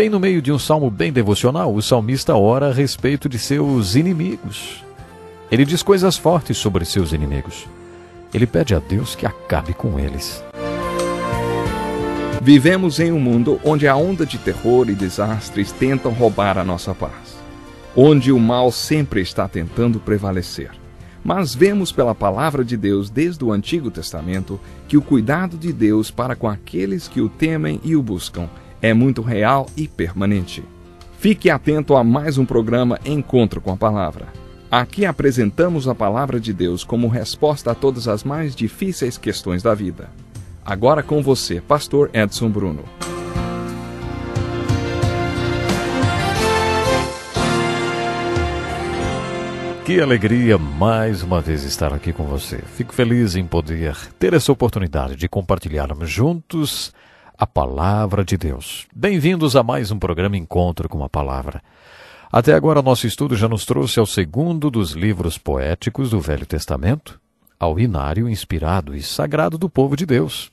Bem no meio de um salmo bem devocional, o salmista ora a respeito de seus inimigos. Ele diz coisas fortes sobre seus inimigos. Ele pede a Deus que acabe com eles. Vivemos em um mundo onde a onda de terror e desastres tentam roubar a nossa paz, onde o mal sempre está tentando prevalecer. Mas vemos pela palavra de Deus desde o Antigo Testamento que o cuidado de Deus para com aqueles que o temem e o buscam é muito real e permanente. Fique atento a mais um programa Encontro com a Palavra. Aqui apresentamos a palavra de Deus como resposta a todas as mais difíceis questões da vida. Agora com você, Pastor Edson Bruno. Que alegria mais uma vez estar aqui com você. Fico feliz em poder ter essa oportunidade de compartilharmos juntos a Palavra de Deus. Bem-vindos a mais um programa Encontro com a Palavra. Até agora nosso estudo já nos trouxe ao segundo dos livros poéticos do Velho Testamento, ao Inário inspirado e sagrado do povo de Deus.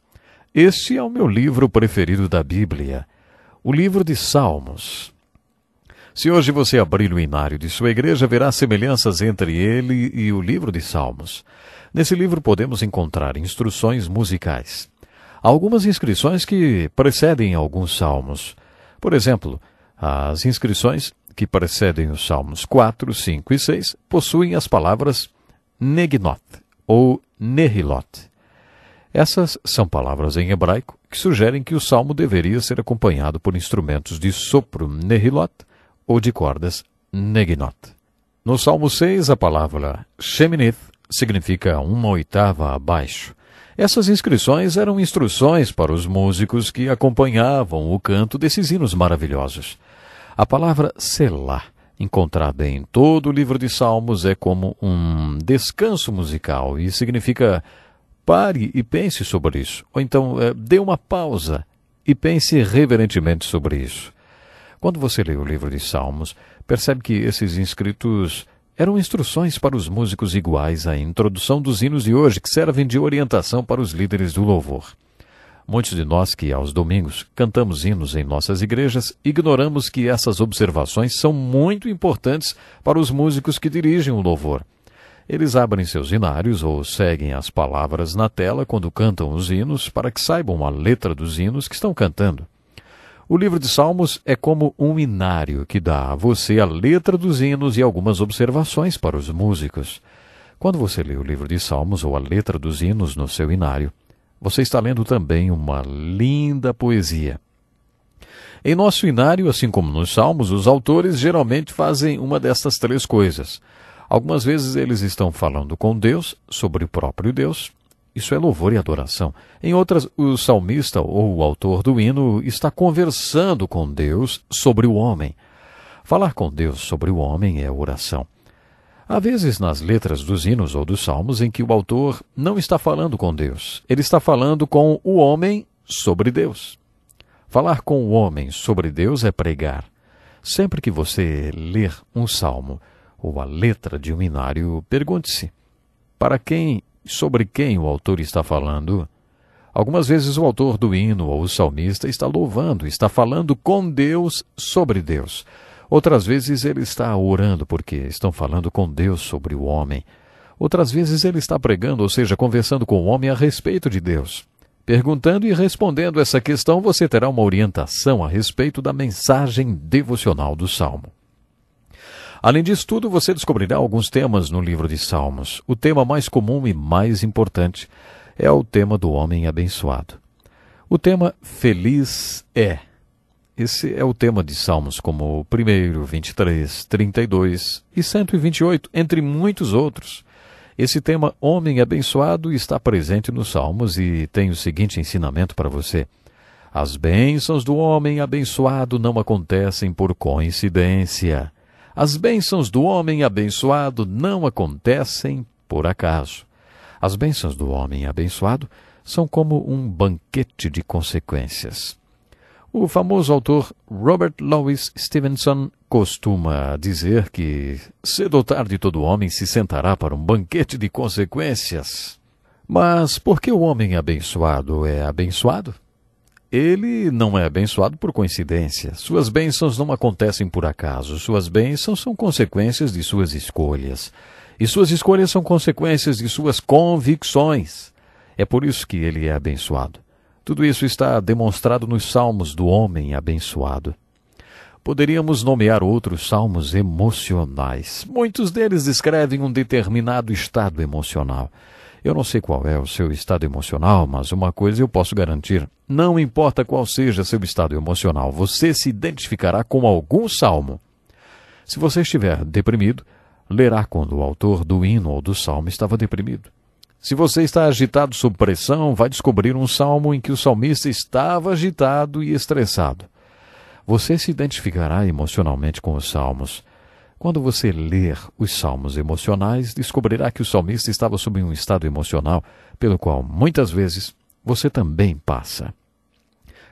Este é o meu livro preferido da Bíblia, o livro de Salmos. Se hoje você abrir o inário de sua igreja, verá semelhanças entre ele e o livro de Salmos. Nesse livro podemos encontrar instruções musicais. Há algumas inscrições que precedem alguns salmos. Por exemplo, as inscrições que precedem os salmos 4, 5 e 6 possuem as palavras Neginot ou Nehilot. Essas são palavras em hebraico que sugerem que o salmo deveria ser acompanhado por instrumentos de sopro Nehilot ou de cordas Neginot. No Salmo 6, a palavra Sheminith significa 1/8 abaixo. Essas inscrições eram instruções para os músicos que acompanhavam o canto desses hinos maravilhosos. A palavra Selah, encontrada em todo o livro de Salmos, é como um descanso musical e significa pare e pense sobre isso. Ou então, dê uma pausa e pense reverentemente sobre isso. Quando você lê o livro de Salmos, percebe que esses inscritos eram instruções para os músicos iguais à introdução dos hinos de hoje, que servem de orientação para os líderes do louvor. Muitos de nós que, aos domingos, cantamos hinos em nossas igrejas, ignoramos que essas observações são muito importantes para os músicos que dirigem o louvor. Eles abrem seus hinários ou seguem as palavras na tela quando cantam os hinos para que saibam a letra dos hinos que estão cantando. O livro de Salmos é como um inário que dá a você a letra dos hinos e algumas observações para os músicos. Quando você lê o livro de Salmos ou a letra dos hinos no seu inário, você está lendo também uma linda poesia. Em nosso inário, assim como nos Salmos, os autores geralmente fazem uma dessas três coisas. Algumas vezes eles estão falando com Deus, sobre o próprio Deus. Isso é louvor e adoração. Em outras, o salmista ou o autor do hino está conversando com Deus sobre o homem. Falar com Deus sobre o homem é oração. Há vezes nas letras dos hinos ou dos salmos em que o autor não está falando com Deus. Ele está falando com o homem sobre Deus. Falar com o homem sobre Deus é pregar. Sempre que você ler um salmo ou a letra de um hinário, pergunte-se: sobre quem o autor está falando? Algumas vezes o autor do hino ou o salmista está louvando, está falando com Deus sobre Deus. Outras vezes ele está orando porque estão falando com Deus sobre o homem. Outras vezes ele está pregando, ou seja, conversando com o homem a respeito de Deus. Perguntando e respondendo essa questão, você terá uma orientação a respeito da mensagem devocional do salmo. Além disso tudo, você descobrirá alguns temas no livro de Salmos. O tema mais comum e mais importante é o tema do homem abençoado. O tema Feliz é. Esse é o tema de Salmos como o 1º, 23, 32 e 128, entre muitos outros. Esse tema Homem abençoado está presente nos Salmos e tem o seguinte ensinamento para você: as bênçãos do homem abençoado não acontecem por coincidência. As bênçãos do homem abençoado não acontecem por acaso. As bênçãos do homem abençoado são como um banquete de consequências. O famoso autor Robert Louis Stevenson costuma dizer que cedo ou tarde todo homem se sentará para um banquete de consequências. Mas por que o homem abençoado é abençoado? ele não é abençoado por coincidência. Suas bênçãos não acontecem por acaso. Suas bênçãos são consequências de suas escolhas. E suas escolhas são consequências de suas convicções. É por isso que ele é abençoado. Tudo isso está demonstrado nos salmos do homem abençoado. Poderíamos nomear outros salmos emocionais. Muitos deles descrevem um determinado estado emocional. Eu não sei qual é o seu estado emocional, mas uma coisa eu posso garantir. Não importa qual seja seu estado emocional, você se identificará com algum salmo. Se você estiver deprimido, lerá quando o autor do hino ou do salmo estava deprimido. Se você está agitado sob pressão, vai descobrir um salmo em que o salmista estava agitado e estressado. Você se identificará emocionalmente com os salmos. Quando você ler os salmos emocionais, descobrirá que o salmista estava sob um estado emocional pelo qual, muitas vezes, você também passa.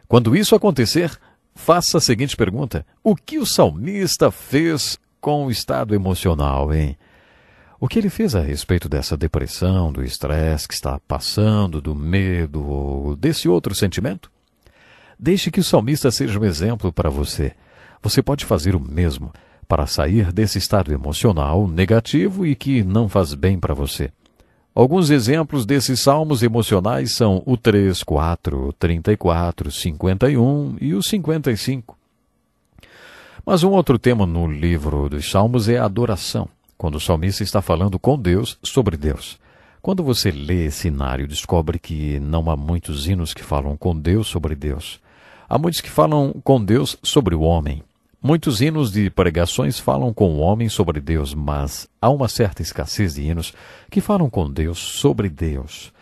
Quando isso acontecer, faça a seguinte pergunta: o que o salmista fez com o estado emocional, hein? O que ele fez a respeito dessa depressão, do estresse que está passando, do medo ou desse outro sentimento? Deixe que o salmista seja um exemplo para você. Você pode fazer o mesmo para sair desse estado emocional negativo e que não faz bem para você. Alguns exemplos desses salmos emocionais são o 3, 4, 34, 51 e o 55. Mas um outro tema no livro dos Salmos é a adoração, quando o salmista está falando com Deus sobre Deus. Quando você lê esse cenário, descobre que não há muitos hinos que falam com Deus sobre Deus. Há muitos que falam com Deus sobre o homem. Muitos hinos de pregações falam com o homem sobre Deus, mas há uma certa escassez de hinos que falam com Deus sobre Deus.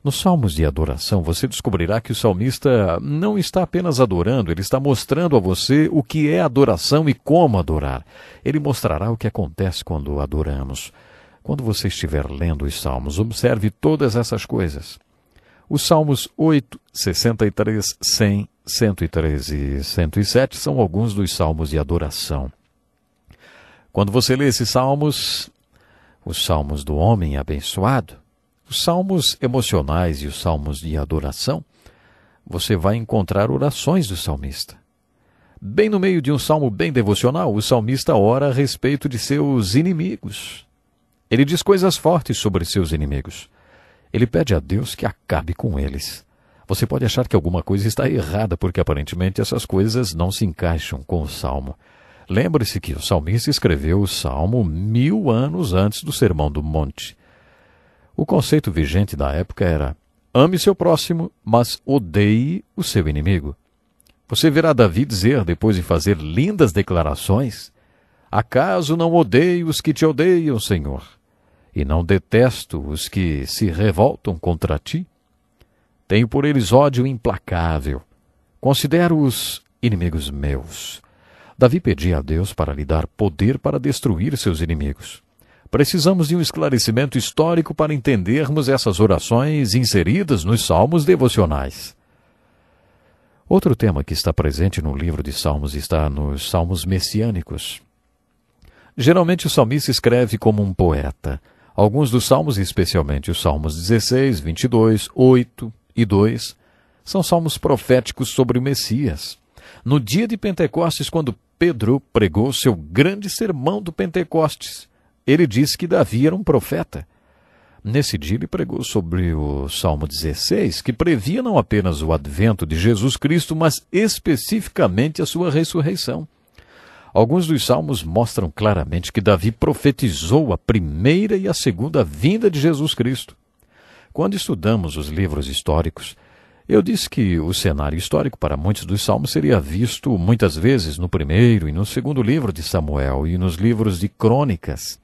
Nos salmos de adoração, você descobrirá que o salmista não está apenas adorando, ele está mostrando a você o que é adoração e como adorar. Ele mostrará o que acontece quando adoramos. Quando você estiver lendo os salmos, observe todas essas coisas. Os salmos 8, 63, 100, 103 e 107 são alguns dos salmos de adoração. Quando você lê esses salmos, os salmos do homem abençoado, os salmos emocionais e os salmos de adoração, você vai encontrar orações do salmista. Bem no meio de um salmo bem devocional, o salmista ora a respeito de seus inimigos. Ele diz coisas fortes sobre seus inimigos. Ele pede a Deus que acabe com eles. Você pode achar que alguma coisa está errada, porque aparentemente essas coisas não se encaixam com o salmo. Lembre-se que o salmista escreveu o salmo 1000 anos antes do Sermão do Monte. O conceito vigente da época era: ame seu próximo, mas odeie o seu inimigo. Você verá Davi dizer, depois de fazer lindas declarações: acaso não odeio os que te odeiam, Senhor? E não detesto os que se revoltam contra ti? Tenho por eles ódio implacável. Considero-os inimigos meus. Davi pedia a Deus para lhe dar poder para destruir seus inimigos. Precisamos de um esclarecimento histórico para entendermos essas orações inseridas nos salmos devocionais. Outro tema que está presente no livro de Salmos está nos salmos messiânicos. Geralmente o salmista escreve como um poeta. Alguns dos salmos, especialmente os salmos 16, 22, 8 e 2, são salmos proféticos sobre o Messias. No dia de Pentecostes, quando Pedro pregou seu grande sermão do Pentecostes, ele disse que Davi era um profeta. Nesse dia ele pregou sobre o Salmo 16, que previa não apenas o advento de Jesus Cristo, mas especificamente a sua ressurreição. Alguns dos salmos mostram claramente que Davi profetizou a primeira e a segunda vinda de Jesus Cristo. Quando estudamos os livros históricos, eu disse que o cenário histórico para muitos dos salmos seria visto muitas vezes no primeiro e no segundo livro de Samuel e nos livros de Crônicas.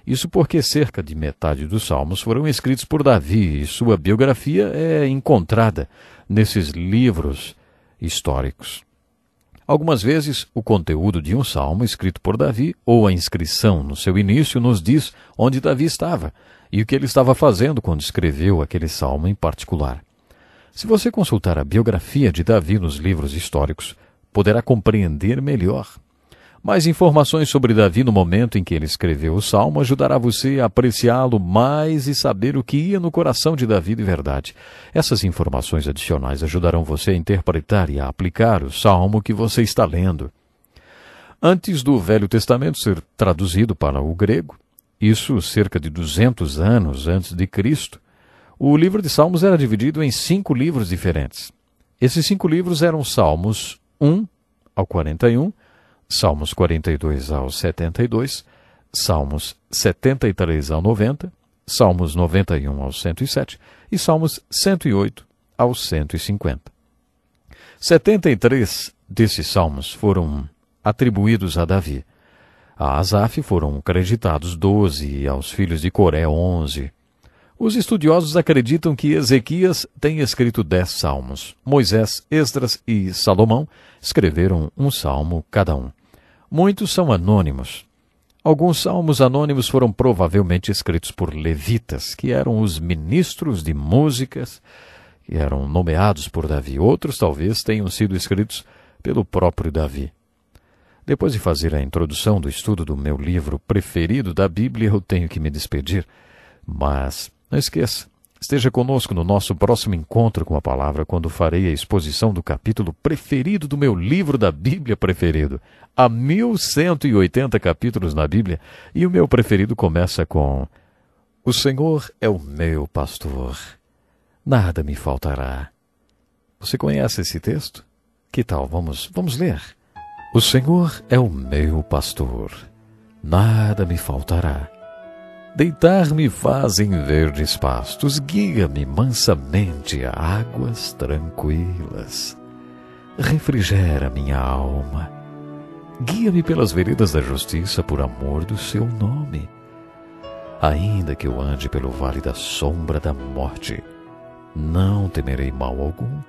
Isso porque cerca de metade dos salmos foram escritos por Davi e sua biografia é encontrada nesses livros históricos. Algumas vezes, o conteúdo de um salmo escrito por Davi ou a inscrição no seu início nos diz onde Davi estava e o que ele estava fazendo quando escreveu aquele salmo em particular. Se você consultar a biografia de Davi nos livros históricos, poderá compreender melhor. Mais informações sobre Davi no momento em que ele escreveu o Salmo ajudará você a apreciá-lo mais e saber o que ia no coração de Davi de verdade. Essas informações adicionais ajudarão você a interpretar e a aplicar o Salmo que você está lendo. Antes do Velho Testamento ser traduzido para o grego, isso cerca de 200 anos antes de Cristo, o livro de Salmos era dividido em 5 livros diferentes. Esses 5 livros eram Salmos 1 ao 41, Salmos 42 ao 72, Salmos 73 ao 90, Salmos 91 ao 107 e Salmos 108 ao 150. 73 desses salmos foram atribuídos a Davi. A Asaf foram creditados 12 e aos filhos de Coré 11. Os estudiosos acreditam que Ezequias tem escrito 10 salmos. Moisés, Esdras e Salomão escreveram um salmo cada um. Muitos são anônimos. Alguns salmos anônimos foram provavelmente escritos por levitas, que eram os ministros de músicas, que eram nomeados por Davi. Outros talvez tenham sido escritos pelo próprio Davi. Depois de fazer a introdução do estudo do meu livro preferido da Bíblia, eu tenho que me despedir. Mas não esqueça, esteja conosco no nosso próximo encontro com a palavra, quando farei a exposição do capítulo preferido do meu livro da Bíblia preferido. Há 1180 capítulos na Bíblia e o meu preferido começa com: O Senhor é o meu pastor, nada me faltará. Você conhece esse texto? Que tal? Vamos ler. O Senhor é o meu pastor, nada me faltará. Deitar-me faz em verdes pastos, guia-me mansamente a águas tranquilas. Refrigera minha alma. Guia-me pelas veredas da justiça por amor do seu nome. Ainda que eu ande pelo vale da sombra da morte, não temerei mal algum,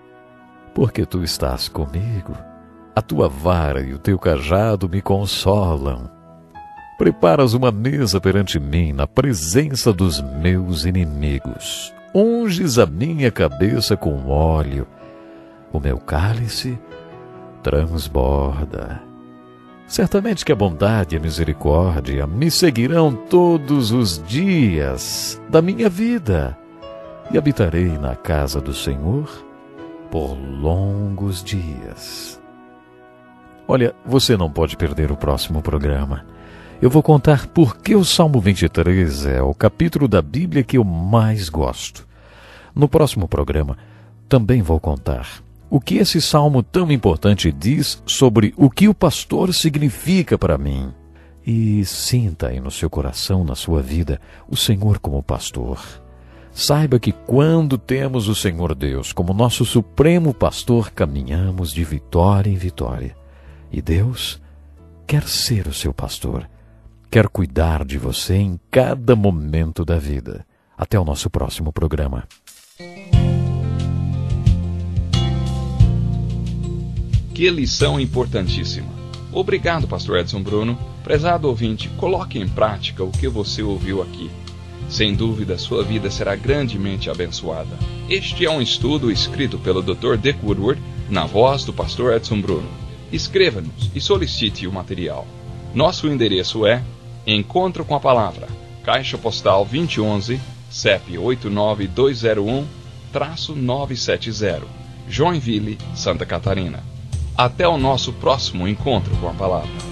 porque tu estás comigo. A tua vara e o teu cajado me consolam. Preparas uma mesa perante mim na presença dos meus inimigos. Unges a minha cabeça com óleo. O meu cálice transborda. Certamente que a bondade e a misericórdia me seguirão todos os dias da minha vida, e habitarei na casa do Senhor por longos dias. Olha, você não pode perder o próximo programa. Eu vou contar por que o Salmo 23 é o capítulo da Bíblia que eu mais gosto. No próximo programa, também vou contar o que esse salmo tão importante diz sobre o que o pastor significa para mim. E sinta aí no seu coração, na sua vida, o Senhor como pastor. Saiba que quando temos o Senhor Deus como nosso supremo pastor, caminhamos de vitória em vitória. E Deus quer ser o seu pastor. Quer cuidar de você em cada momento da vida. Até o nosso próximo programa. Que lição importantíssima. Obrigado, pastor Edson Bruno. Prezado ouvinte, coloque em prática o que você ouviu aqui. Sem dúvida, sua vida será grandemente abençoada. Este é um estudo escrito pelo Dr. Dick Woodward, na voz do pastor Edson Bruno. Escreva-nos e solicite o material. Nosso endereço é Encontro com a Palavra, Caixa Postal 2011, CEP 89201-970, Joinville, Santa Catarina. Até o nosso próximo encontro com a Palavra.